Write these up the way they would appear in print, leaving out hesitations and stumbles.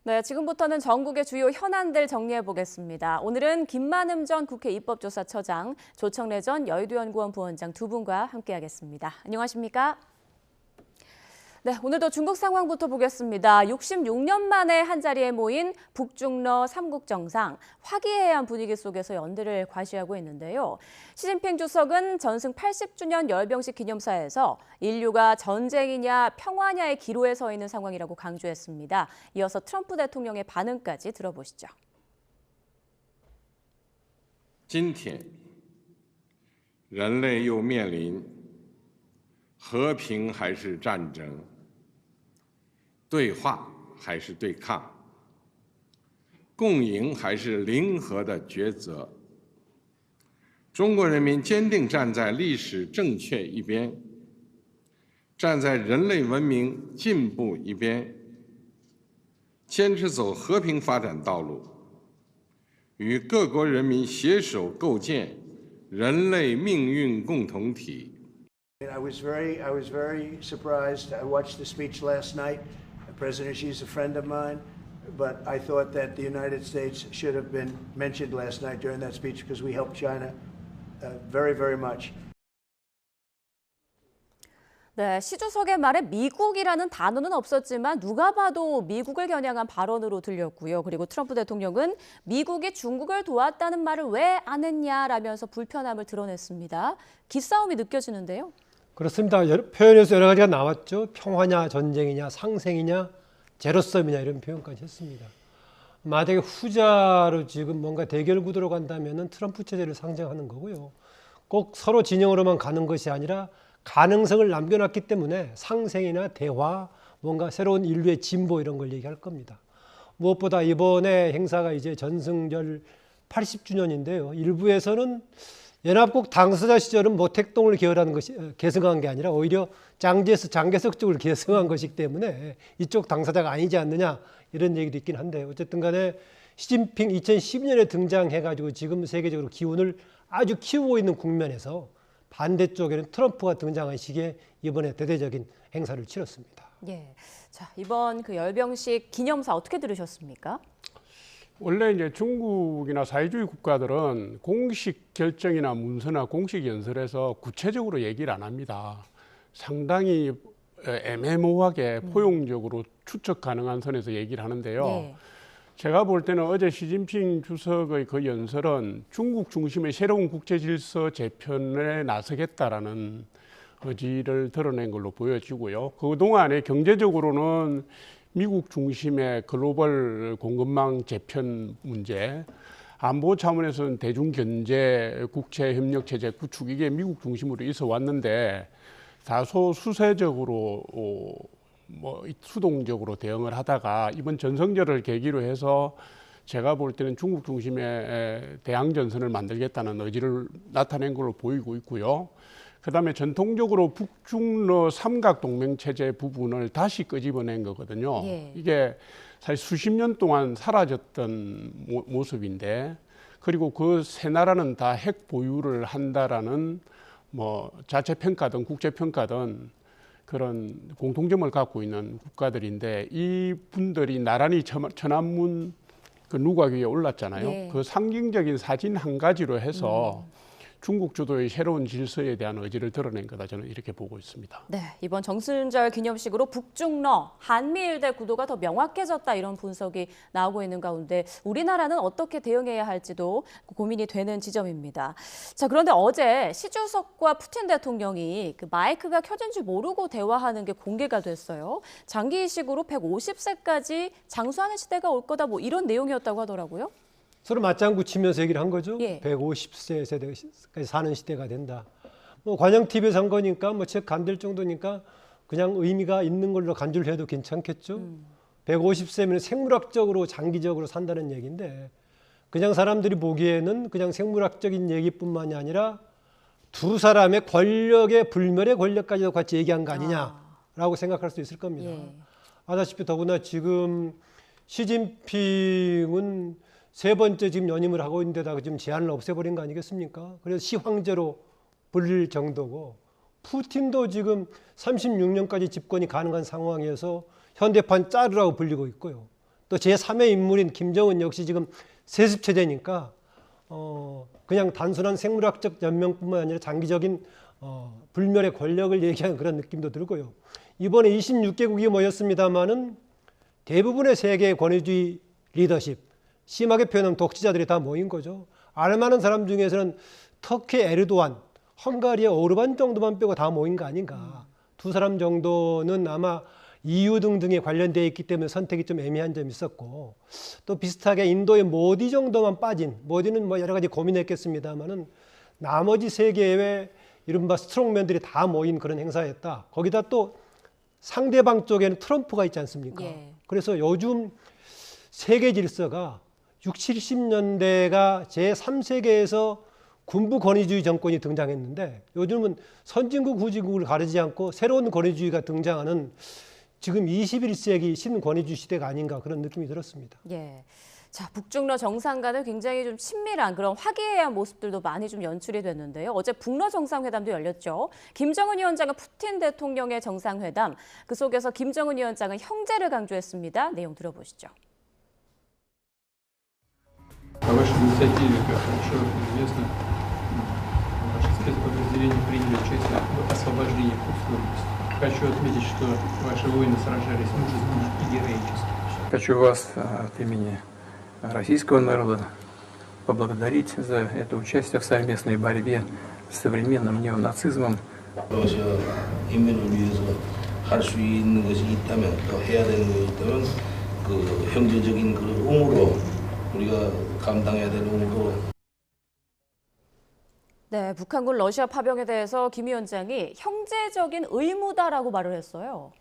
네, 지금부터는 전국의 주요 현안들 정리해 보겠습니다. 오늘은 김만흠 전 국회 입법조사처장, 조청래 전 여의도연구원 부원장 두 분과 함께하겠습니다. 안녕하십니까? 네, 오늘도 중국 상황부터 보겠습니다. 66년 만에 한자리에 모인 북중러 3국 정상, 화기애애한 분위기 속에서 연대를 과시하고 있는데요. 시진핑 주석은 전승 80주년 열병식 기념사에서 인류가 전쟁이냐 평화냐의 기로에 서 있는 상황이라고 강조했습니다. 이어서 트럼프 대통령의 반응까지 들어보시죠. 今天人类又面临和平还是战争，对话还是对抗，共赢还是零和的抉择。中国人民坚定站在历史正确一边，站在人类文明进步一边，坚持走和平发展道路，与各国人民携手构建人类命运共同体。 I was very surprised. I watched the speech last night. President Xi's a friend of mine, but I thought that the United States should have been mentioned last night during that speech because we helped China very, very much. 네, 시 주석의 말에 미국이라는 단어는 없었지만 누가 봐도 미국을 겨냥한 발언으로 들렸고요. 그리고 트럼프 대통령은 미국이 중국을 도왔다는 말을 왜 안 했냐라면서 불편함을 드러냈습니다. 기싸움이 느껴지는데요. 그렇습니다. 표현에서 여러 가지가 나왔죠. 평화냐, 전쟁이냐, 상생이냐, 제로섬이냐 이런 표현까지 했습니다. 만약에 후자로 지금 뭔가 대결 구도로 간다면 트럼프 체제를 상징하는 거고요. 꼭 서로 진영으로만 가는 것이 아니라 가능성을 남겨놨기 때문에 상생이나 대화, 뭔가 새로운 인류의 진보 이런 걸 얘기할 겁니다. 무엇보다 이번에 행사가 이제 전승절 80주년인데요. 일부에서는 연합국 당사자 시절은 모택동을 계승한 게 아니라 오히려 장개석 쪽을 계승한 것이기 때문에 이쪽 당사자가 아니지 않느냐 이런 얘기도 있긴 한데 어쨌든 간에 시진핑 2012년에 등장해가지고 지금 세계적으로 기운을 아주 키우고 있는 국면에서 반대쪽에는 트럼프가 등장한 시기에 이번에 대대적인 행사를 치렀습니다. 예, 자 이번 그 열병식 기념사 어떻게 들으셨습니까? 원래 이제 중국이나 사회주의 국가들은 공식 결정이나 문서나 공식 연설에서 구체적으로 얘기를 안 합니다. 상당히 애매모호하게 포용적으로 추측 가능한 선에서 얘기를 하는데요. 예. 제가 볼 때는 어제 시진핑 주석의 그 연설은 중국 중심의 새로운 국제 질서 재편에 나서겠다라는 의지를 드러낸 걸로 보여지고요. 그동안에 경제적으로는 미국 중심의 글로벌 공급망 재편 문제, 안보 차원에서는 대중경제 국제협력체제 구축 이게 미국 중심으로 있어 왔는데 다소 수세적으로 수동적으로 대응을 하다가 이번 전성절을 계기로 해서 제가 볼 때는 중국 중심의 대항전선을 만들겠다는 의지를 나타낸 걸로 보이고 있고요. 그다음에 전통적으로 북중러 삼각동맹체제 부분을 다시 끄집어낸 거거든요. 예. 이게 사실 수십 년 동안 사라졌던 모습인데 그리고 그 세 나라는 다 핵 보유를 한다라는 자체 평가든 국제 평가든 그런 공통점을 갖고 있는 국가들인데 이 분들이 나란히 천안문 그 누각 위에 올랐잖아요. 예. 그 상징적인 사진 한 가지로 해서 중국 주도의 새로운 질서에 대한 의지를 드러낸 거다 저는 이렇게 보고 있습니다. 네, 이번 정승절 기념식으로 북중러, 한미일대 구도가 더 명확해졌다 이런 분석이 나오고 있는 가운데 우리나라는 어떻게 대응해야 할지도 고민이 되는 지점입니다. 자, 그런데 어제 시 주석과 푸틴 대통령이 그 마이크가 켜진 줄 모르고 대화하는 게 공개가 됐어요. 장기 이식으로 150세까지 장수하는 시대가 올 거다 이런 내용이었다고 하더라고요. 서로 맞장구 치면서 얘기를 한 거죠. 예. 150세 세대까지 사는 시대가 된다. 관영 TV에서 한 거니까 책 간들 정도니까 그냥 의미가 있는 걸로 간주를 해도 괜찮겠죠. 150세면 생물학적으로 장기적으로 산다는 얘기인데 그냥 사람들이 보기에는 그냥 생물학적인 얘기뿐만이 아니라 두 사람의 권력의 불멸의 권력까지도 같이 얘기한 거 아니냐라고 생각할 수 있을 겁니다. 예. 아다시피 더구나 지금 시진핑은 세 번째 지금 연임을 하고 있는데다가 지금 제한을 없애버린 거 아니겠습니까? 그래서 시황제로 불릴 정도고 푸틴도 지금 36년까지 집권이 가능한 상황에서 현대판 짜르라고 불리고 있고요. 또 제3의 인물인 김정은 역시 지금 세습 체제니까 그냥 단순한 생물학적 연명뿐만 아니라 장기적인 불멸의 권력을 얘기하는 그런 느낌도 들고요. 이번에 26개국이 모였습니다마는 대부분의 세계 권위주의 리더십, 심하게 표현하면 독재자들이 다 모인 거죠. 알만한 사람 중에서는 터키 에르도안, 헝가리의 오르반 정도만 빼고 다 모인 거 아닌가. 두 사람 정도는 아마 EU 등등에 관련되어 있기 때문에 선택이 좀 애매한 점이 있었고, 또 비슷하게 인도의 모디 정도만 빠진, 모디는 뭐 여러 가지 고민했겠습니다만은 나머지 세 개의 이른바 스트롱맨들이 다 모인 그런 행사였다. 거기다 또 상대방 쪽에는 트럼프가 있지 않습니까? 예. 그래서 요즘 세계 질서가 60, 70년대가 제3세계에서 군부 권위주의 정권이 등장했는데 요즘은 선진국, 후진국을 가리지 않고 새로운 권위주의가 등장하는 지금 21세기 신권위주의 시대가 아닌가 그런 느낌이 들었습니다. 예. 자, 북중러 정상 간의 굉장히 좀 친밀한 그런 화기애애한 모습들도 많이 좀 연출이 됐는데요. 어제 북러 정상회담도 열렸죠. 김정은 위원장과 푸틴 대통령의 정상회담, 그 속에서 김정은 위원장은 형제를 강조했습니다. 내용 들어보시죠. По вашей инициативе, как хорошо известно, ваши спецподразделения приняли участие в освобождении Курской области. Хочу отметить, что ваши воины сражались мужественно и героически. Хочу вас от имени российского народа поблагодарить за это участие в совместной борьбе с современным неонацизмом. 러시아 인민을 위해서 할 수 있는 것이 있다면 또 해야 되는 것이 있다면 그 형제적인 그런 의무로 우리가 감당해야 될 의무로. 네, 북한군 러시아 파병에 대해서 김 위원장이 형제적인 의무다라고 말을 했어요.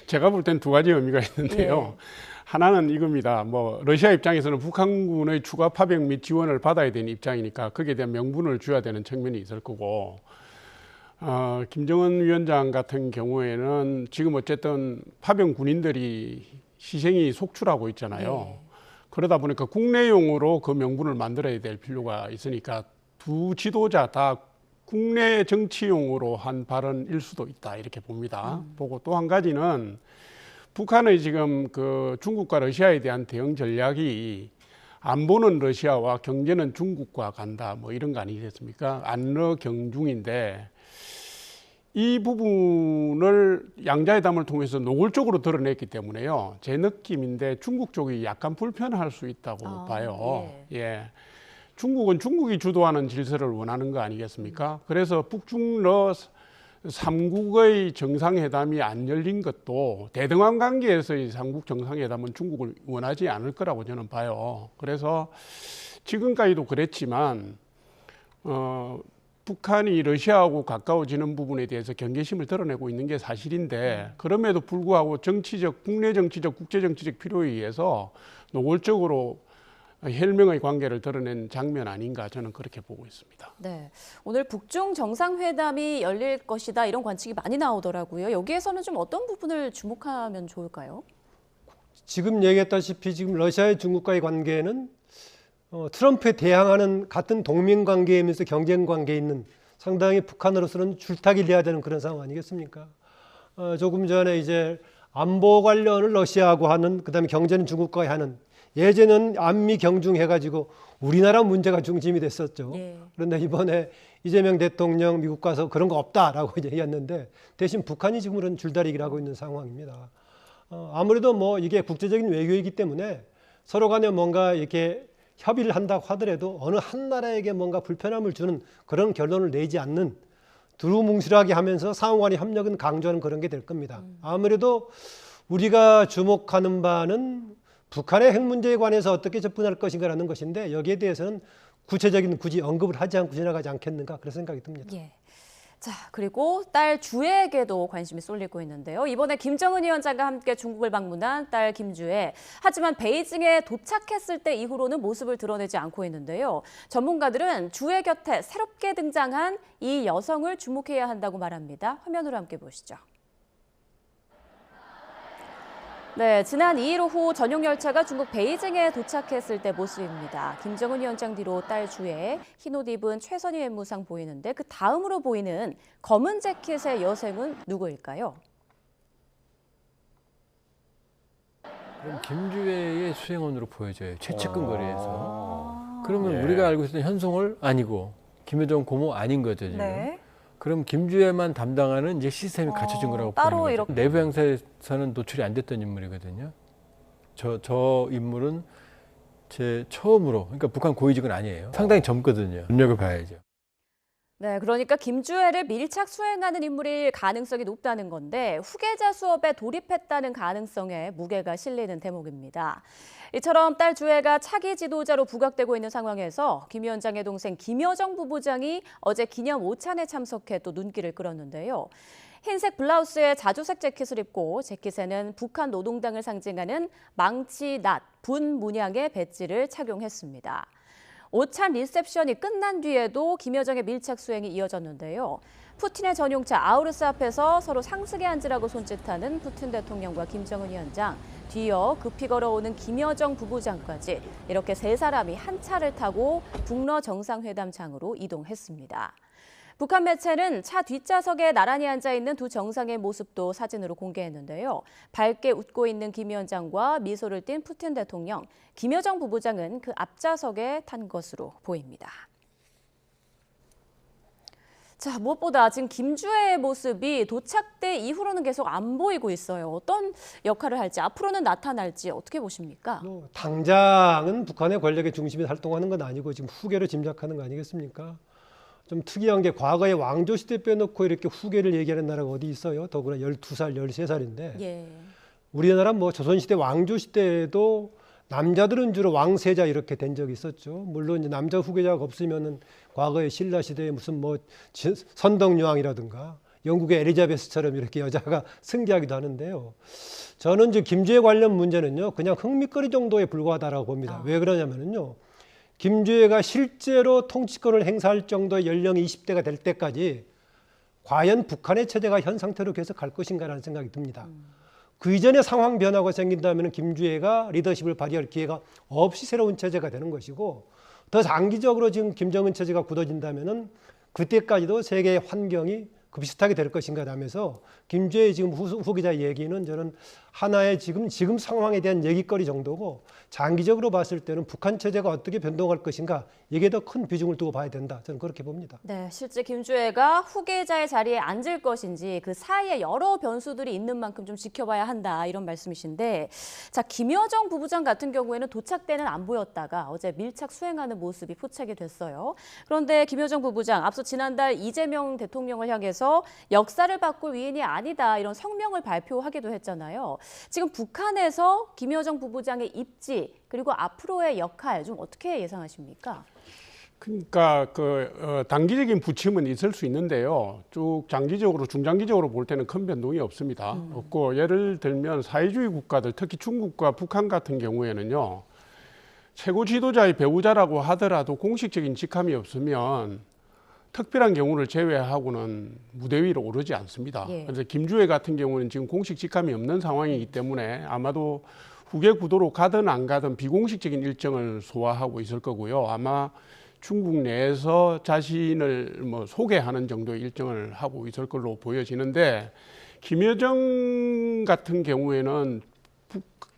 제가 볼 땐 두 가지 의미가 있는데요. 예. 하나는 이겁니다. 뭐 러시아 입장에서는 북한군의 추가 파병 및 지원을 받아야 되는 입장이니까 거기에 대한 명분을 줘야 되는 측면이 있을 거고, 김정은 위원장 같은 경우에는 지금 어쨌든 파병 군인들이 희생이 속출하고 있잖아요. 예. 그러다 보니까 국내용으로 그 명분을 만들어야 될 필요가 있으니까 두 지도자 다 국내 정치용으로 한 발언일 수도 있다 이렇게 봅니다. 보고 또 한 가지는 북한의 지금 그 중국과 러시아에 대한 대응 전략이 안보는 러시아와 경제는 중국과 간다 뭐 이런 거 아니겠습니까? 안러경중인데 이 부분을 양자회담을 통해서 노골적으로 드러냈기 때문에요. 제 느낌인데 중국 쪽이 약간 불편할 수 있다고 봐요. 예. 중국은 중국이 주도하는 질서를 원하는 거 아니겠습니까? 그래서 북중러 3국의 정상회담이 안 열린 것도 대등한 관계에서의 3국 정상회담은 중국을 원하지 않을 거라고 저는 봐요. 그래서 지금까지도 그랬지만 북한이 러시아하고 가까워지는 부분에 대해서 경계심을 드러내고 있는 게 사실인데 그럼에도 불구하고 정치적, 국내 정치적, 국제 정치적 필요에 의해서 노골적으로 혈맹의 관계를 드러낸 장면 아닌가 저는 그렇게 보고 있습니다. 네, 오늘 북중 정상회담이 열릴 것이다 이런 관측이 많이 나오더라고요. 여기에서는 좀 어떤 부분을 주목하면 좋을까요? 지금 얘기했다시피 지금 러시아의 중국과의 관계는 트럼프에 대항하는 같은 동맹 관계이면서 경쟁 관계에 있는 상당히 북한으로서는 줄타기를 해야 되는 그런 상황 아니겠습니까? 조금 전에 이제 안보 관련을 러시아하고 하는, 그다음에 경제는 중국과 하는, 예전은 안미 경중해가지고 우리나라 문제가 중심이 됐었죠. 예. 그런데 이번에 이재명 대통령 미국 가서 그런 거 없다라고 이제 얘기했는데 대신 북한이 지금 그런 줄다리기를 하고 있는 상황입니다. 아무래도 뭐 이게 국제적인 외교이기 때문에 서로 간에 뭔가 이렇게 협의를 한다고 하더라도 어느 한 나라에게 뭔가 불편함을 주는 그런 결론을 내지 않는 두루뭉실하게 하면서 상호간의 협력은 강조하는 그런 게 될 겁니다. 아무래도 우리가 주목하는 바는 북한의 핵 문제에 관해서 어떻게 접근할 것인가라는 것인데 여기에 대해서는 구체적인 굳이 언급을 하지 않고 지나가지 않겠는가 그런 생각이 듭니다. 예. 자, 그리고 딸 주애에게도 관심이 쏠리고 있는데요. 이번에 김정은 위원장과 함께 중국을 방문한 딸 김주애. 하지만 베이징에 도착했을 때 이후로는 모습을 드러내지 않고 있는데요. 전문가들은 주애 곁에 새롭게 등장한 이 여성을 주목해야 한다고 말합니다. 화면으로 함께 보시죠. 네, 지난 2일 오후 전용 열차가 중국 베이징에 도착했을 때 모습입니다. 김정은 위원장 뒤로 딸 주애, 흰 옷 입은 최선희 외무상 보이는데 그 다음으로 보이는 검은 재킷의 여성은 누구일까요? 그럼 김주애의 수행원으로 보여져요. 최측근 거리에서. 그러면 예. 우리가 알고 있었던 현송월 아니고 김여정 고모 아닌 거죠 지금. 네. 그럼 김주애만 담당하는 이제 시스템이 갖춰진 거라고 따로 보는 거죠. 이렇게. 내부 행사에서는 노출이 안 됐던 인물이거든요. 저 인물은 제 처음으로, 그러니까 북한 고위직은 아니에요. 상당히 젊거든요. 눈여겨 봐야죠. 네, 그러니까 김주애를 밀착 수행하는 인물일 가능성이 높다는 건데 후계자 수업에 돌입했다는 가능성에 무게가 실리는 대목입니다. 이처럼 딸 주애가 차기 지도자로 부각되고 있는 상황에서 김 위원장의 동생 김여정 부부장이 어제 기념 오찬에 참석해 또 눈길을 끌었는데요. 흰색 블라우스에 자주색 재킷을 입고 재킷에는 북한 노동당을 상징하는 망치, 낫, 분 문양의 배지를 착용했습니다. 오찬 리셉션이 끝난 뒤에도 김여정의 밀착 수행이 이어졌는데요. 푸틴의 전용차 아우르스 앞에서 서로 상승에 앉으라고 손짓하는 푸틴 대통령과 김정은 위원장, 뒤이어 급히 걸어오는 김여정 부부장까지 이렇게 세 사람이 한 차를 타고 북러 정상회담장으로 이동했습니다. 북한 매체는 차 뒷좌석에 나란히 앉아있는 두 정상의 모습도 사진으로 공개했는데요. 밝게 웃고 있는 김 위원장과 미소를 띤 푸틴 대통령, 김여정 부부장은 그 앞좌석에 탄 것으로 보입니다. 자, 무엇보다 지금 김주애의 모습이 도착 때 이후로는 계속 안 보이고 있어요. 어떤 역할을 할지, 앞으로는 나타날지 어떻게 보십니까? 당장은 북한의 권력의 중심이 활동하는 건 아니고 지금 후계로 짐작하는 거 아니겠습니까? 좀 특이한 게 과거에 왕조 시대 빼놓고 이렇게 후계를 얘기하는 나라가 어디 있어요? 더구나 12살, 13살인데. 예. 우리나라 뭐 조선시대 왕조 시대에도 남자들은 주로 왕세자 이렇게 된 적이 있었죠. 물론 이제 남자 후계자가 없으면은 과거에 신라 시대에 무슨 뭐 선덕여왕이라든가 영국의 엘리자베스처럼 이렇게 여자가 승계하기도 하는데요. 저는 이제 김주애 관련 문제는요, 그냥 흥미거리 정도에 불과하다라고 봅니다. 왜 그러냐면은요, 김주애가 실제로 통치권을 행사할 정도의 연령이 20대가 될 때까지 과연 북한의 체제가 현 상태로 계속 갈 것인가라는 생각이 듭니다. 그 이전에 상황 변화가 생긴다면 김주애가 리더십을 발휘할 기회가 없이 새로운 체제가 되는 것이고, 더 장기적으로 지금 김정은 체제가 굳어진다면 그때까지도 세계의 환경이 비슷하게 될 것인가 하면서 김주애의 지금 후계자 얘기는 저는 하나의 지금 상황에 대한 얘기거리 정도고, 장기적으로 봤을 때는 북한 체제가 어떻게 변동할 것인가, 이게 더 큰 비중을 두고 봐야 된다. 저는 그렇게 봅니다. 네, 실제 김주애가 후계자의 자리에 앉을 것인지 그 사이에 여러 변수들이 있는 만큼 좀 지켜봐야 한다, 이런 말씀이신데, 자, 김여정 부부장 같은 경우에는 도착 때는 안 보였다가 어제 밀착 수행하는 모습이 포착이 됐어요. 그런데 김여정 부부장 앞서 지난달 이재명 대통령을 향해서 역사를 바꿀 위인이 아니다, 이런 성명을 발표하기도 했잖아요. 지금 북한에서 김여정 부부장의 입지 그리고 앞으로의 역할 좀 어떻게 예상하십니까? 그러니까 단기적인 부침은 있을 수 있는데요. 쭉 장기적으로, 중장기적으로 볼 때는 큰 변동이 없습니다. 없고, 예를 들면 사회주의 국가들, 특히 중국과 북한 같은 경우에는요, 최고 지도자의 배우자라고 하더라도 공식적인 직함이 없으면 특별한 경우를 제외하고는 무대 위로 오르지 않습니다. 예. 그래서 김주애 같은 경우는 지금 공식 직함이 없는 상황이기 때문에 아마도 후계 구도로 가든 안 가든 비공식적인 일정을 소화하고 있을 거고요. 아마 중국 내에서 자신을 뭐 소개하는 정도의 일정을 하고 있을 걸로 보여지는데, 김여정 같은 경우에는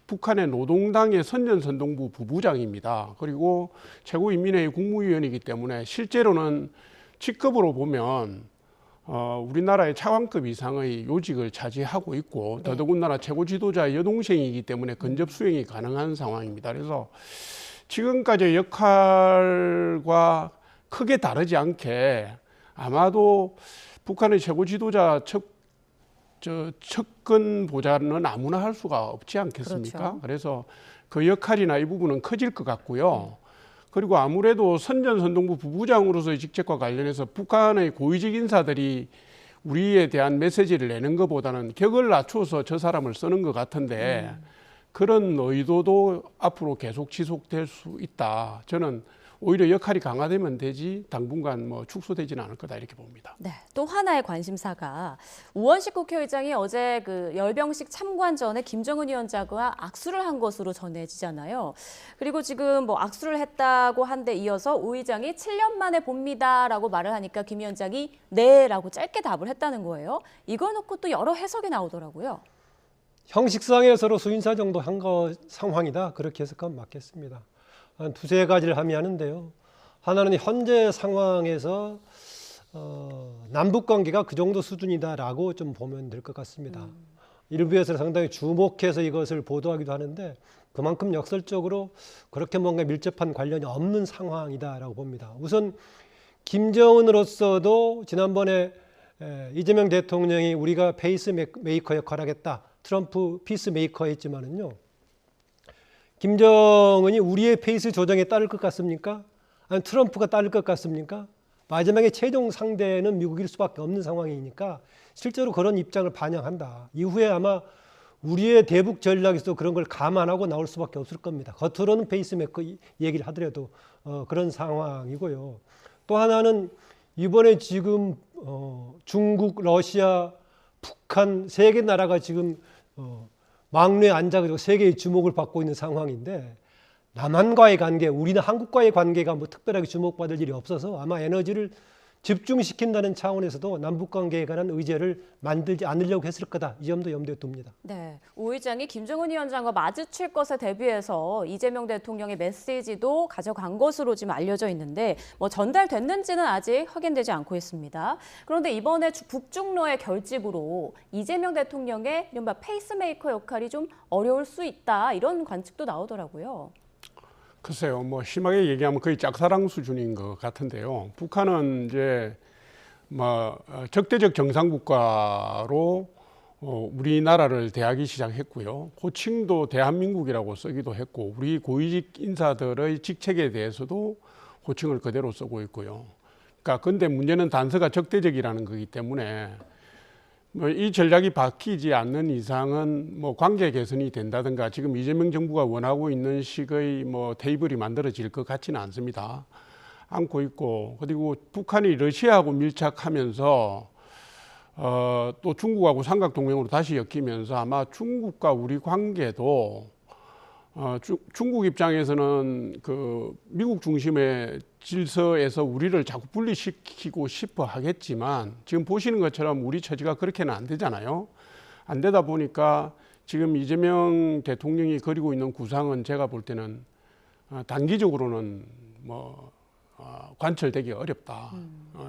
북한의 노동당의 선전선동부 부부장입니다. 그리고 최고인민회의 국무위원이기 때문에 실제로는 직급으로 보면 우리나라의 차관급 이상의 요직을 차지하고 있고, 더더군다나 최고 지도자의 여동생이기 때문에 근접 수행이 가능한 상황입니다. 그래서 지금까지의 역할과 크게 다르지 않게 아마도 북한의 최고 지도자 측근 보좌는 아무나 할 수가 없지 않겠습니까? 그렇죠. 그래서 그 역할이나 이 부분은 커질 것 같고요. 그리고 아무래도 선전선동부 부부장으로서의 직책과 관련해서 북한의 고위직 인사들이 우리에 대한 메시지를 내는 것보다는 격을 낮춰서 저 사람을 쓰는 것 같은데, 그런 의도도 앞으로 계속 지속될 수 있다. 저는 오히려 역할이 강화되면 되지 당분간 뭐 축소되지는 않을 거다, 이렇게 봅니다. 네, 또 하나의 관심사가 우원식 국회의장이 어제 그 열병식 참관 전에 김정은 위원장과 악수를 한 것으로 전해지잖아요. 그리고 지금 뭐 악수를 했다고 한 데 이어서 우 의장이 7년 만에 봅니다라고 말을 하니까 김 위원장이 네라고 짧게 답을 했다는 거예요. 이거 놓고 또 여러 해석이 나오더라고요. 형식상에 서로 수인사 정도 한 거 상황이다. 그렇게 해석하면 맞겠습니다. 한 두세 가지를 함의하는데요. 하나는 현재 상황에서 남북 관계가 그 정도 수준이다라고 좀 보면 될 것 같습니다. 일부에서 상당히 주목해서 이것을 보도하기도 하는데 그만큼 역설적으로 그렇게 뭔가 밀접한 관련이 없는 상황이다라고 봅니다. 우선 김정은으로서도 지난번에 이재명 대통령이 우리가 페이스메이커 역할을 하겠다. 트럼프 피스메이커 했지만은요. 김정은이 우리의 페이스 조정에 따를 것 같습니까? 아니면 트럼프가 따를 것 같습니까? 마지막에 최종 상대는 미국일 수밖에 없는 상황이니까 실제로 그런 입장을 반영한다. 이후에 아마 우리의 대북 전략에서 그런 걸 감안하고 나올 수밖에 없을 겁니다. 겉으로는 페이스메이커 얘기를 하더라도 그런 상황이고요. 또 하나는 이번에 지금 중국, 러시아, 북한 세 개 나라가 지금 막내에 앉아가지고 세계의 주목을 받고 있는 상황인데 남한과의 관계, 우리는 한국과의 관계가 뭐 특별하게 주목받을 일이 없어서 아마 에너지를 집중시킨다는 차원에서도 남북관계에 관한 의제를 만들지 않으려고 했을 거다. 이 점도 염두에 둡니다. 네, 오 의장이 김정은 위원장과 마주칠 것에 대비해서 이재명 대통령의 메시지도 가져간 것으로 지금 알려져 있는데 뭐 전달됐는지는 아직 확인되지 않고 있습니다. 그런데 이번에 북중러의 결집으로 이재명 대통령의 이른바 페이스메이커 역할이 좀 어려울 수 있다. 이런 관측도 나오더라고요. 글쎄요, 뭐 심하게 얘기하면 거의 짝사랑 수준인 것 같은데요. 북한은 이제 뭐 적대적 정상국가로 우리나라를 대하기 시작했고요. 호칭도 대한민국이라고 쓰기도 했고, 우리 고위직 인사들의 직책에 대해서도 호칭을 그대로 쓰고 있고요. 그러니까 근데 문제는 단서가 적대적이라는 거기 때문에 뭐 이 전략이 바뀌지 않는 이상은 뭐 관계 개선이 된다든가 지금 이재명 정부가 원하고 있는 식의 뭐 테이블이 만들어질 것 같지는 않습니다. 않고 있고, 그리고 북한이 러시아하고 밀착하면서 또 중국하고 삼각동맹으로 다시 엮이면서 아마 중국과 우리 관계도 중국 입장에서는 그 미국 중심의 질서에서 우리를 자꾸 분리시키고 싶어 하겠지만 지금 보시는 것처럼 우리 처지가 그렇게는 안 되잖아요. 안 되다 보니까 지금 이재명 대통령이 그리고 있는 구상은 제가 볼 때는 단기적으로는 뭐 관철되기 어렵다.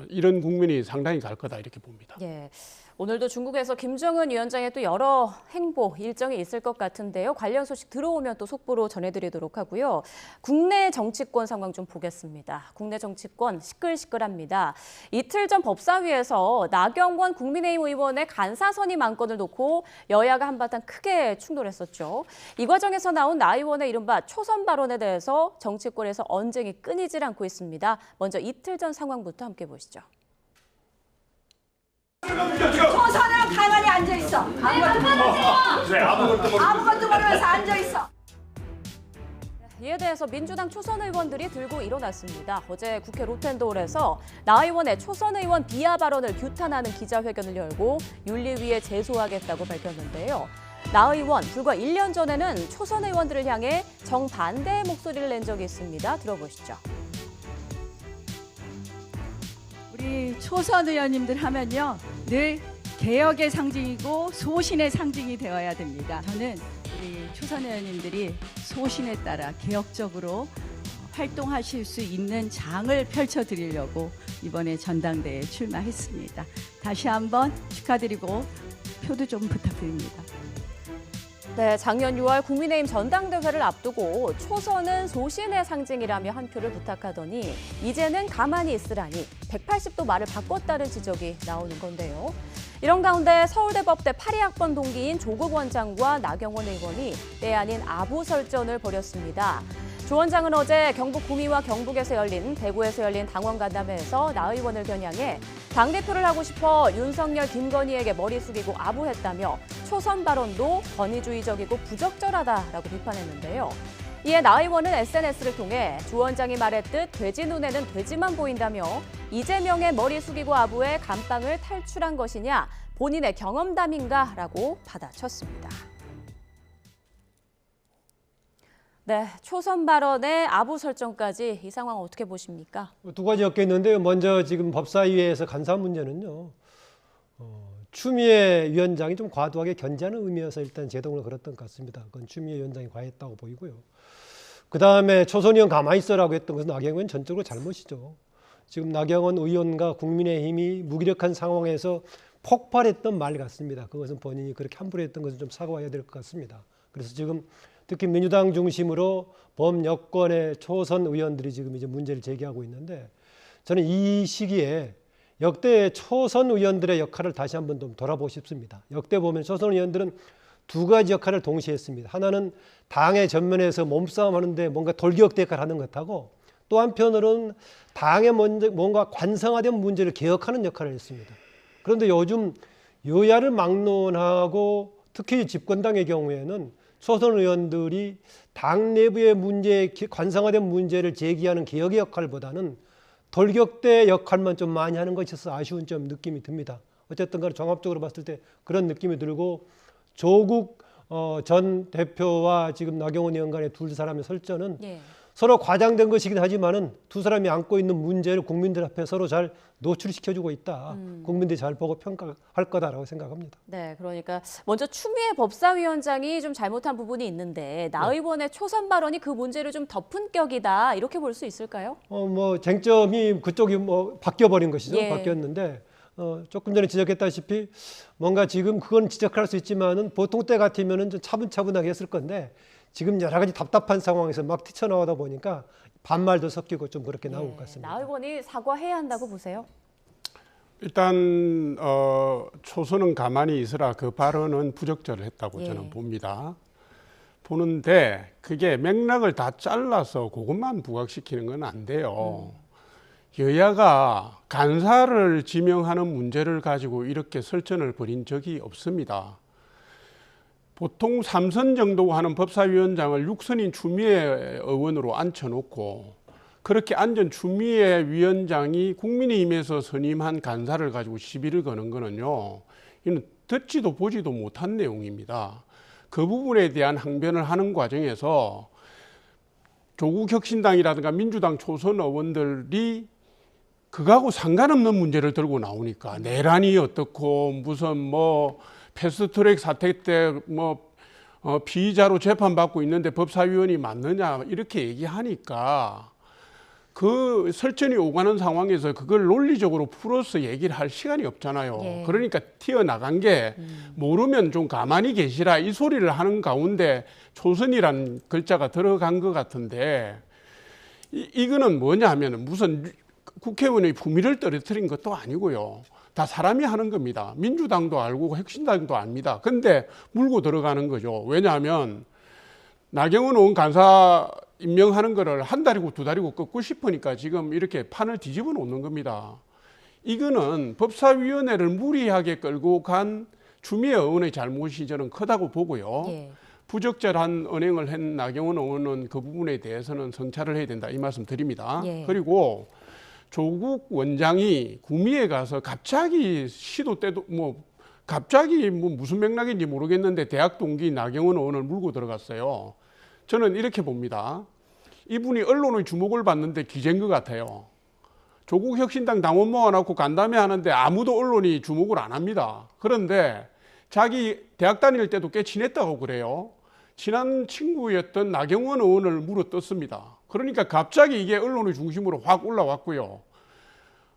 이런 국면이 상당히 갈 거다 이렇게 봅니다. 예. 오늘도 중국에서 김정은 위원장의 또 여러 행보 일정이 있을 것 같은데요. 관련 소식 들어오면 또 속보로 전해드리도록 하고요. 국내 정치권 상황 좀 보겠습니다. 국내 정치권 시끌시끌합니다. 이틀 전 법사위에서 나경원 국민의힘 의원의 간사 선임 안건을 놓고 여야가 한바탕 크게 충돌했었죠. 이 과정에서 나온 나 의원의 이른바 초선 발언에 대해서 정치권에서 언쟁이 끊이질 않고 있습니다. 먼저 이틀 전 상황부터 함께 보시죠. 초선은 가만히 앉아 있어. 아무것도 모르면서 앉아 있어. 이에 대해서 민주당 초선 의원들이 들고 일어났습니다. 어제 국회 로텐도홀에서 나 의원의 초선 의원 비하 발언을 규탄하는 기자회견을 열고 윤리위에 제소하겠다고 밝혔는데요. 나 의원 불과 1년 전에는 초선 의원들을 향해 정반대의 목소리를 낸 적이 있습니다. 들어보시죠. 우리 초선 의원님들 하면요, 늘 개혁의 상징이고 소신의 상징이 되어야 됩니다. 저는 우리 초선 의원님들이 소신에 따라 개혁적으로 활동하실 수 있는 장을 펼쳐드리려고 이번에 전당대회에 출마했습니다. 다시 한번 축하드리고 표도 좀 부탁드립니다. 네, 작년 6월 국민의힘 전당대회를 앞두고 초선은 소신의 상징이라며 한 표를 부탁하더니 이제는 가만히 있으라니 180도 말을 바꿨다는 지적이 나오는 건데요. 이런 가운데 서울대법대 82학번 동기인 조국 원장과 나경원 의원이 때 아닌 아부설전을 벌였습니다. 조 원장은 어제 경북 구미와 경북에서 열린 대구에서 열린 당원 간담회에서 나 의원을 겨냥해 당대표를 하고 싶어 윤석열, 김건희에게 머리 숙이고 아부했다며 초선 발언도 권위주의적이고 부적절하다라고 비판했는데요. 이에 나 의원은 SNS를 통해 조 원장이 말했듯 돼지 눈에는 돼지만 보인다며 이재명의 머리 숙이고 아부해 감방을 탈출한 것이냐 본인의 경험담인가라고 받아쳤습니다. 네, 초선 발언의 아부 설정까지 이 상황 어떻게 보십니까? 두 가지 엮여 있는데요. 먼저 지금 법사위에서 간사 문제는요. 추미애 위원장이 좀 과도하게 견제하는 의미여서 일단 제동을 걸었던 것 같습니다. 그건 추미애 위원장이 과했다고 보이고요. 그 다음에 초선 의원 가만히 있어라고 했던 것은 나경원 의원 전적으로 잘못이죠. 지금 나경원 의원과 국민의힘이 무기력한 상황에서 폭발했던 말 같습니다. 그것은 본인이 그렇게 함부로 했던 것은 좀 사과해야 될 것 같습니다. 그래서 지금 특히 민주당 중심으로 범여권의 초선 의원들이 지금 이제 문제를 제기하고 있는데 저는 이 시기에 역대 초선 의원들의 역할을 다시 한번 좀 돌아보고 싶습니다. 역대 보면 초선 의원들은 두 가지 역할을 동시에 했습니다. 하나는 당의 전면에서 몸싸움하는데 뭔가 돌격대 역할을 하는 것하고 또 한편으로는 당의 뭔가 관성화된 문제를 개혁하는 역할을 했습니다. 그런데 요즘 여야를 막론하고 특히 집권당의 경우에는 초선 의원들이 당 내부의 문제, 관성화된 문제를 제기하는 개혁의 역할보다는 돌격대 역할만 좀 많이 하는 것이어서 아쉬운 좀 느낌이 듭니다. 어쨌든 간에 종합적으로 봤을 때 그런 느낌이 들고 조국 전 대표와 지금 나경원 의원 간의 두 사람의 설전은 서로 과장된 것이긴 하지만은 두 사람이 안고 있는 문제를 국민들 앞에 서로 잘 노출시켜주고 있다. 국민들이 잘 보고 평가할 거다라고 생각합니다. 네, 그러니까 먼저 추미애 법사위원장이 좀 잘못한 부분이 있는데 나 의원의 초선 발언이 그 문제를 좀 덮은 격이다 이렇게 볼 수 있을까요? 뭐 쟁점이 그쪽이 뭐 바뀌어버린 것이죠. 예. 바뀌었는데 조금 전에 지적했다시피 뭔가 지금 그건 지적할 수 있지만은 보통 때 같으면은 좀 차분차분하게 했을 건데. 지금 여러 가지 답답한 상황에서 막 튀쳐나오다 보니까 반말도 섞이고 좀 그렇게 나온 것 같습니다. 나 의원이 사과해야 한다고 보세요? 일단 초선은 가만히 있으라 그 발언은 부적절했다고 저는 봅니다. 보는데 그게 맥락을 다 잘라서 그것만 부각시키는 건 안 돼요. 여야가 간사를 지명하는 문제를 가지고 이렇게 설전을 벌인 적이 없습니다. 보통 3선 정도 하는 법사위원장을 6선인 추미애 의원으로 앉혀놓고 그렇게 앉은 추미애 위원장이 국민의힘에서 선임한 간사를 가지고 시비를 거는 거는요. 이는 듣지도 보지도 못한 내용입니다. 그 부분에 대한 항변을 하는 과정에서 조국 혁신당이라든가 민주당 초선 의원들이 그거하고 상관없는 문제를 들고 나오니까 내란이 어떻고 무슨 뭐 패스트트랙 사태 때 뭐 피의자로 재판받고 있는데 법사위원이 맞느냐 이렇게 얘기하니까 그 설전이 오가는 상황에서 그걸 논리적으로 풀어서 얘기를 할 시간이 없잖아요. 그러니까 튀어나간 게 모르면 좀 가만히 계시라 이 소리를 하는 가운데 초선이란 글자가 들어간 것 같은데 이거는 뭐냐 하면 무슨 국회의원의 품위를 떨어뜨린 것도 아니고요. 다 사람이 하는 겁니다. 민주당도 알고 혁신당도 압니다. 근데 물고 들어가는 거죠. 왜냐하면 나경원 의원 간사 임명하는 거를 한 달이고 두 달이고 꺾고 싶으니까 지금 이렇게 판을 뒤집어 놓는 겁니다. 이거는 법사위원회를 무리하게 끌고 간 추미애 의원의 잘못이 저는 크다고 보고요. 부적절한 언행을 한 나경원 의원은 그 부분에 대해서는 성찰을 해야 된다 이 말씀 드립니다. 그리고 조국 원장이 구미에 가서 갑자기 시도 때도 갑자기 무슨 맥락인지 모르겠는데 대학 동기 나경원 의원을 물고 들어갔어요. 저는 이렇게 봅니다. 이분이 언론의 주목을 받는데 기재인 것 같아요. 조국 혁신당 당원 모아놓고 간담회 하는데 아무도 언론이 주목을 안 합니다. 그런데 자기 대학 다닐 때도 꽤 친했다고 그래요. 친한 친구였던 나경원 의원을 물어뜯습니다. 그러니까 갑자기 이게 언론의 중심으로 확 올라왔고요.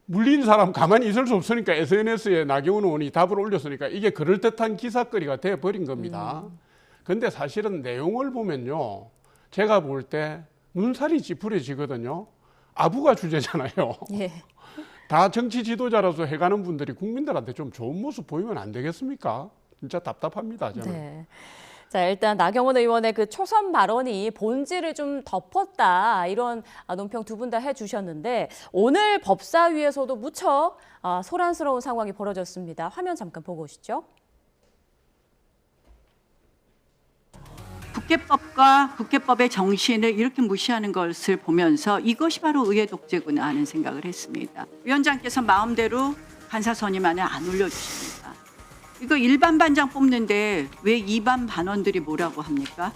물린 사람 가만히 있을 수 없으니까 SNS에 나경원 의원이 답을 올렸으니까 이게 그럴듯한 기사거리가 돼버린 겁니다. 근데 사실은 내용을 보면요. 제가 볼 때 눈살이 찌푸려지거든요. 아부가 주제잖아요. 다 정치 지도자로서 해가는 분들이 국민들한테 좀 좋은 모습 보이면 안 되겠습니까? 진짜 답답합니다, 저는. 자, 일단 나경원 의원의 그 초선 발언이 본질을 좀 덮었다 이런 논평 두 분 다 해주셨는데 오늘 법사위에서도 무척 소란스러운 상황이 벌어졌습니다. 화면 잠깐 보고 오시죠. 국회법과 국회법의 정신을 이렇게 무시하는 것을 보면서 이것이 바로 의회 독재구나 하는 생각을 했습니다. 위원장께서 마음대로 간사 선임안을 안 올려주십니다. 이거 일반 반장 뽑는데 왜 2반 반원들이 뭐라고 합니까?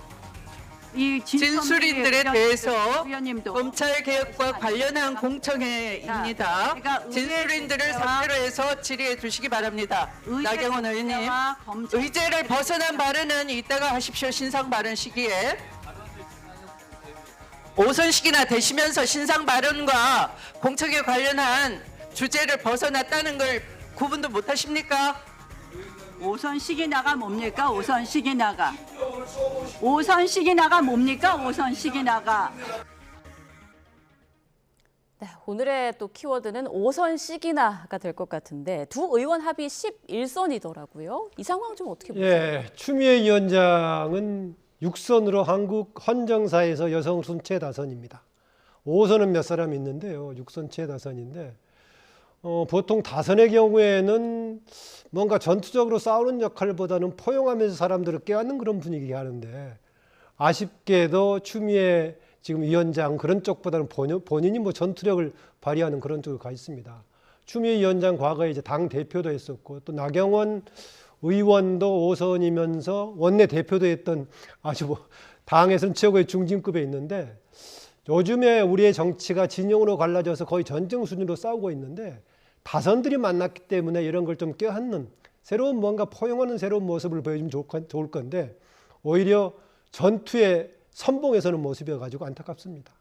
이 진술인들에 대해서 의원님도 검찰 개혁과 관련한 공청회입니다. 제가 진술인들을 상대로 해서 질의해 주시기 바랍니다. 나경원 의원님, 의제를 벗어난 발언은 이따가 하십시오. 신상 발언 시기에. 오선식이나 되시면서 신상 발언과 공청회 관련한 주제를 벗어났다는 걸 구분도 못 하십니까? 오선식이 나가 뭡니까? 오선식이 나가. 오선식이 나가 뭡니까? 오선식이 나가. 네, 오늘의 또 키워드는 오선식이나가 될 것 같은데 두 의원 합이 11선이더라고요. 이 상황 좀 어떻게 보세요? 예, 추미애 위원장은 6선으로 한국 헌정사에서 여성 순 최다선입니다. 5선은 몇 사람 있는데요. 6선 최다선인데 보통 다선의 경우에는 뭔가 전투적으로 싸우는 역할보다는 포용하면서 사람들을 깨닫는 그런 분위기 하는데 아쉽게도 추미애 지금 위원장 그런 쪽보다는 본인이 뭐 전투력을 발휘하는 그런 쪽으로 가 있습니다. 추미애 위원장 과거에 이제 당 대표도 했었고 또 나경원 의원도 5선이면서 원내 대표도 했던 아주 뭐 당에서는 최고의 중진급에 있는데 요즘에 우리의 정치가 진영으로 갈라져서 거의 전쟁 수준으로 싸우고 있는데 다선들이 만났기 때문에 이런 걸 좀 껴안는 새로운 뭔가 포용하는 새로운 모습을 보여주면 좋을 건데 오히려 전투의 선봉에 서는 모습이어가지고 안타깝습니다.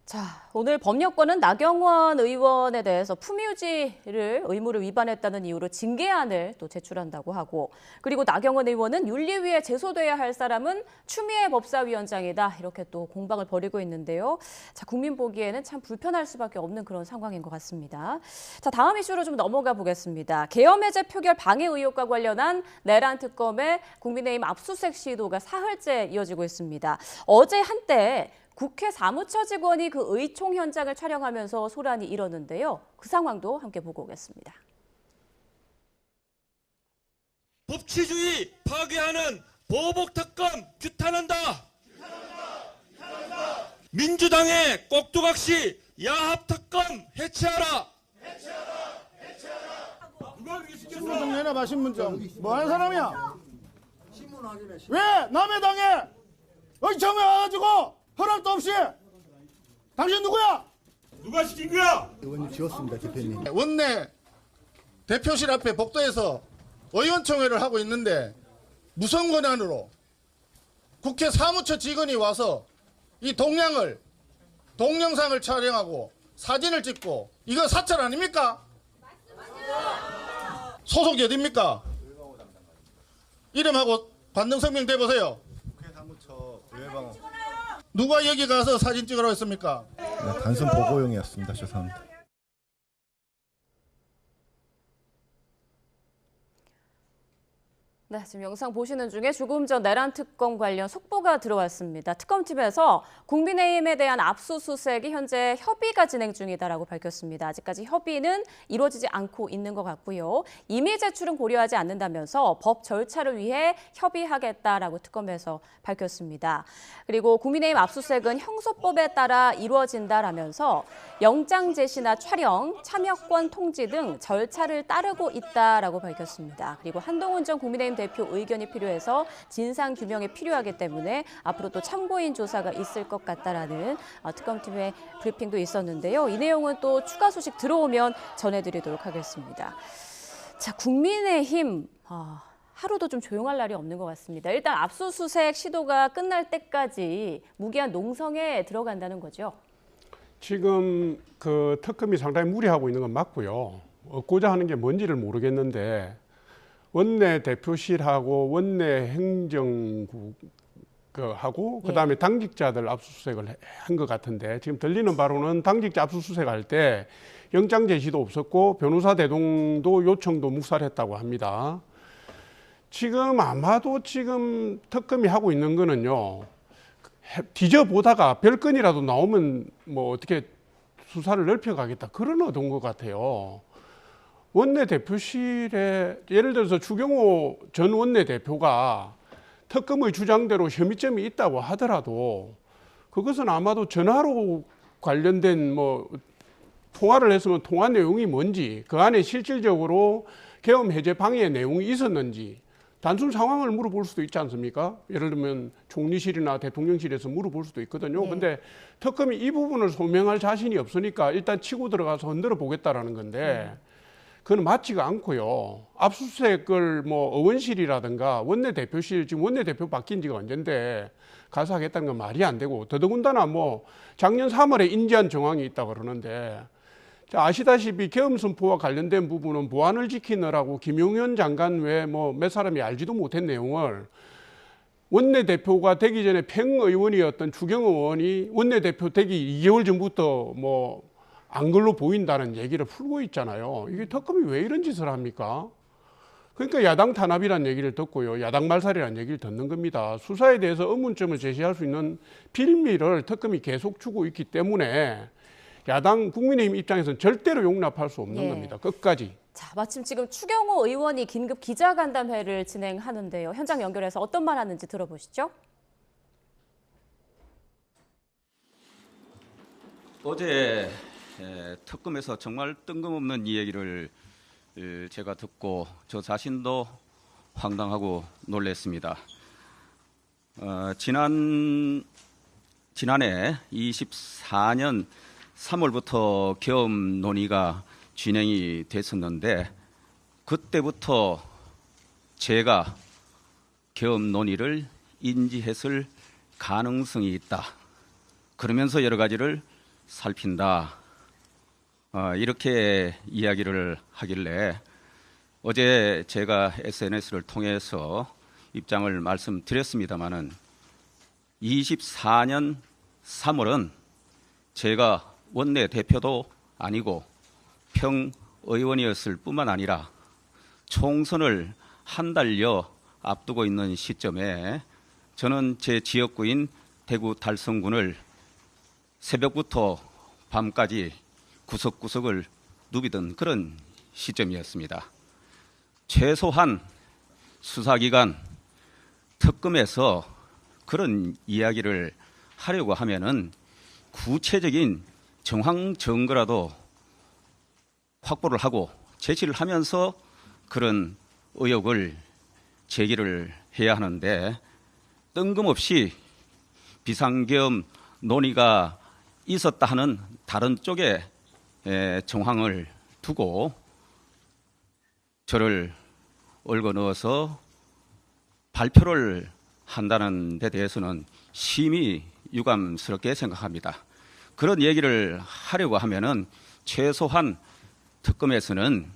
자, 오늘 법률권은 나경원 의원에 대해서 품위유지를 의무를 위반했다는 이유로 징계안을 또 제출한다고 하고 그리고 나경원 의원은 윤리위에 제소돼야 할 사람은 추미애 법사위원장이다 이렇게 또 공방을 벌이고 있는데요. 자, 국민 보기에는 참 불편할 수밖에 없는 그런 상황인 것 같습니다. 자, 다음 이슈로 좀 넘어가 보겠습니다. 계엄 해제 표결 방해 의혹과 관련한 내란 특검의 국민의힘 압수수색 시도가 사흘째 이어지고 있습니다. 어제 한때 국회 사무처 직원이 그 의총 현장을 촬영하면서 소란이 일었는데요. 그 상황도 함께 보고 오겠습니다. 법치주의 파괴하는 보복특검 규탄한다. 민주당의 꼭두각시 야합특검 해체하라. 신문정리나 봐. 신문정. 뭐 하는 사람이야? 왜 남의 당에 의총에 와가지고 허락도 없이 당신 누구야? 누가 시킨 거야? 의원님 지었습니다, 대표님. 원내 대표실 앞에 복도에서 의원총회를 하고 있는데 무슨 권한으로 국회 사무처 직원이 와서 이 동영상을 촬영하고 사진을 찍고 이거 사찰 아닙니까? 소속이 어딥니까? 이름하고 관등성명 대보세요. 국회 사무처 의회방어. 누가 여기 가서 사진 찍으라고 했습니까? 네, 단순 보고용이었습니다. 죄송합니다. 네, 지금 영상 보시는 중에 조금 전 내란 특검 관련 속보가 들어왔습니다. 특검팀에서 국민의힘에 대한 압수수색이 현재 협의가 진행 중이다라고 밝혔습니다. 아직까지 협의는 이루어지지 않고 있는 것 같고요. 임의 제출은 고려하지 않는다면서 법 절차를 위해 협의하겠다라고 특검에서 밝혔습니다. 그리고 국민의힘 압수수색은 형소법에 따라 이루어진다라면서 영장 제시나 촬영, 참여권 통지 등 절차를 따르고 있다라고 밝혔습니다. 그리고 한동훈 전 국민의힘 대표 의견이 필요해서 진상 규명이 필요하기 때문에 앞으로 또 참고인 조사가 있을 것 같다라는 특검팀의 브리핑도 있었는데요. 이 내용은 또 추가 소식 들어오면 전해드리도록 하겠습니다. 자, 국민의힘 하루도 좀 조용할 날이 없는 것 같습니다. 일단 압수수색 시도가 끝날 때까지 무기한 농성에 들어간다는 거죠. 지금 그 특검이 상당히 무리하고 있는 건 맞고요. 얻고자 하는 게 뭔지를 모르겠는데 원내 대표실하고 원내 행정국하고 그다음에 당직자들 압수수색을 한 것 같은데 지금 들리는 바로는 당직자 압수수색할 때 영장 제시도 없었고 변호사 대동도 요청도 묵살했다고 합니다. 지금 아마도 지금 특검이 하고 있는 거는요. 뒤져보다가 별건이라도 나오면 뭐 어떻게 수사를 넓혀가겠다 그런 의도인 것 같아요. 원내대표실에 예를 들어서 추경호 전 원내대표가 특검의 주장대로 혐의점이 있다고 하더라도 그것은 아마도 전화로 관련된 뭐 통화를 했으면 통화 내용이 뭔지 그 안에 실질적으로 계엄 해제 방해 내용이 있었는지 단순 상황을 물어볼 수도 있지 않습니까? 예를 들면 총리실이나 대통령실에서 물어볼 수도 있거든요. 근데 특검이 이 부분을 소명할 자신이 없으니까 일단 치고 들어가서 흔들어 보겠다라는 건데 그건 맞지가 않고요. 압수수색을 뭐 의원실이라든가 원내대표실, 지금 원내대표 바뀐 지가 언젠데 가서 하겠다는 건 말이 안 되고, 더더군다나 뭐 작년 3월에 인지한 정황이 있다고 그러는데, 아시다시피 계엄선포와 관련된 부분은 보안을 지키느라고 김용현 장관 외에 뭐 몇 사람이 알지도 못한 내용을 원내대표가 되기 전에 평의원이었던 추경 의원이 원내대표 되기 2개월 전부터 뭐 안 걸로 보인다는 얘기를 풀고 있잖아요. 이게 특검이 왜 이런 짓을 합니까? 그러니까 야당 탄압이라는 얘기를 듣고요. 야당 말살이라는 얘기를 듣는 겁니다. 수사에 대해서 의문점을 제시할 수 있는 빌미를 특검이 계속 주고 있기 때문에 야당 국민의힘 입장에서는 절대로 용납할 수 없는 겁니다. 끝까지. 자, 마침 지금 추경호 의원이 긴급 기자간담회를 진행하는데요. 현장 연결해서 어떤 말 하는지 들어보시죠. 어제 특검에서 정말 뜬금없는 이 얘기를 제가 듣고 저 자신도 황당하고 놀랐습니다. 지난해 24년 3월부터 계엄 논의가 진행이 됐었는데 그때부터 제가 계엄 논의를 인지했을 가능성이 있다. 그러면서 여러 가지를 살핀다. 이렇게 이야기를 하길래 어제 제가 SNS를 통해서 입장을 말씀드렸습니다마는 24년 3월은 제가 원내대표도 아니고 평의원이었을 뿐만 아니라 총선을 한 달여 앞두고 있는 시점에 저는 제 지역구인 대구 달성군을 새벽부터 밤까지 구석구석을 누비던 그런 시점이었습니다. 최소한 수사기관 특검에서 그런 이야기를 하려고 하면은 구체적인 정황 증거라도 확보를 하고 제시를 하면서 그런 의혹을 제기를 해야 하는데 뜬금없이 비상계엄 논의가 있었다 하는 다른 쪽의 정황을 두고 저를 얽어 넣어서 발표를 한다는 데 대해서는 심히 유감스럽게 생각합니다. 그런 얘기를 하려고 하면은 최소한 특검에서는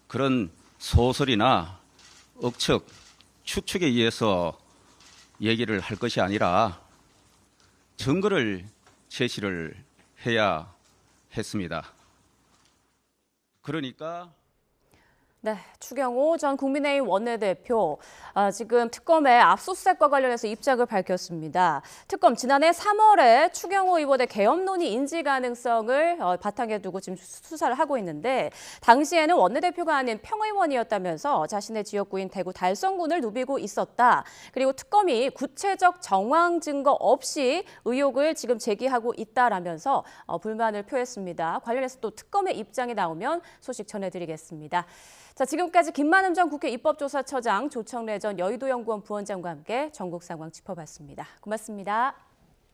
그런 소설이나 억측, 추측에 의해서 얘기를 할 것이 아니라 증거를 제시를 해야 했습니다. 그러니까 네, 추경호 전 국민의힘 원내대표 지금 특검의 압수수색과 관련해서 입장을 밝혔습니다. 특검 지난해 3월에 추경호 의원의 계엄 논의 인지 가능성을 바탕에 두고 지금 수사를 하고 있는데 당시에는 원내대표가 아닌 평의원이었다면서 자신의 지역구인 대구 달성군을 누비고 있었다. 그리고 특검이 구체적 정황 증거 없이 의혹을 지금 제기하고 있다라면서 불만을 표했습니다. 관련해서 또 특검의 입장이 나오면 소식 전해드리겠습니다. 자, 지금까지 김만흠 전 국회 입법조사처장, 조청래 전 여의도연구원 부원장과 함께 전국 상황 짚어봤습니다. 고맙습니다.